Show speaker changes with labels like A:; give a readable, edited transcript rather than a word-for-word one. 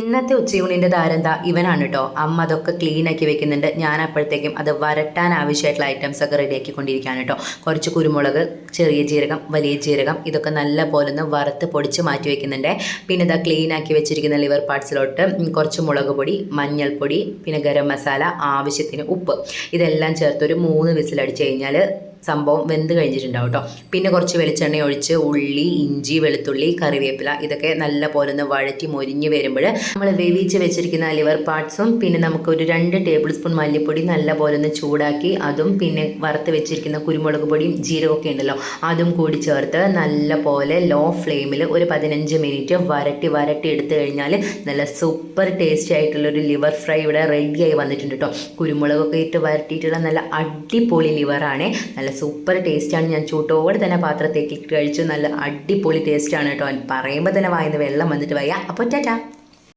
A: ഇന്നത്തെ ഉച്ചയൂണിൻ്റെ താരെന്താ ഇവനാണ് കേട്ടോ. അമ്മ അതൊക്കെ ക്ലീൻ ആക്കി വെക്കുന്നുണ്ട്. ഞാൻ അപ്പോഴത്തേക്കും അത് വരട്ടാൻ ആവശ്യമായിട്ടുള്ള ഐറ്റംസ് ഒക്കെ റെഡിയാക്കിക്കൊണ്ടിരിക്കുകയാണ് കേട്ടോ. കുറച്ച് കുരുമുളക്, ചെറിയ ജീരകം, വലിയ ജീരകം ഇതൊക്കെ നല്ല പോലെ ഒന്ന് വറുത്ത് പൊടിച്ച് മാറ്റി വെക്കുന്നുണ്ട്. പിന്നെ ഇതാ ക്ലീൻ ആക്കി വെച്ചിരിക്കുന്ന ലിവർ പാർട്സിലോട്ട് കുറച്ച് മുളക് പൊടി, മഞ്ഞൾപ്പൊടി, പിന്നെ ഗരം മസാല, ആവശ്യത്തിന് ഉപ്പ് ഇതെല്ലാം ചേർത്ത് ഒരു 3 വിസിലടിച്ച് കഴിഞ്ഞാൽ സംഭവം വെന്ത് കഴിഞ്ഞിട്ടുണ്ടാവും കേട്ടോ. പിന്നെ കുറച്ച് വെളിച്ചെണ്ണ ഒഴിച്ച് ഉള്ളി, ഇഞ്ചി, വെളുത്തുള്ളി, കറിവേപ്പില ഇതൊക്കെ നല്ല പോലെ ഒന്ന് വഴറ്റി മൊരിഞ്ഞ് വരുമ്പോൾ നമ്മൾ വേവിച്ച് വെച്ചിരിക്കുന്ന ലിവർ പാർട്സും പിന്നെ നമുക്കൊരു 2 ടേബിൾ സ്പൂൺ മല്ലിപ്പൊടി നല്ല പോലെ ഒന്ന് ചൂടാക്കി അതും പിന്നെ വറുത്ത് വെച്ചിരിക്കുന്ന കുരുമുളക് പൊടിയും ജീരകമൊക്കെ ഉണ്ടല്ലോ അതും കൂടി ചേർത്ത് നല്ല പോലെ ലോ ഫ്ലെയിമിൽ ഒരു 15 മിനിറ്റ് വരട്ടി എടുത്തു കഴിഞ്ഞാൽ നല്ല സൂപ്പർ ടേസ്റ്റി ആയിട്ടുള്ളൊരു ലിവർ ഫ്രൈ ഇവിടെ റെഡിയായി വന്നിട്ടുണ്ട് കേട്ടോ. കുരുമുളകൊക്കെ ഇട്ട് വരട്ടിയിട്ടുള്ള നല്ല അടിപൊളി ലിവറാണ്. നല്ല സൂപ്പർ ടേസ്റ്റാണ്. ഞാൻ ചൂട്ടോടെ തന്നെ പാത്രത്തേക്ക് കഴിച്ചു. നല്ല അടിപൊളി ടേസ്റ്റാണ് കേട്ടോ. പറയുമ്പോൾ തന്നെ വായിന്ന് വെള്ളം വന്നിട്ട് വയ്യ. അപ്പോൾ ടാറ്റാ.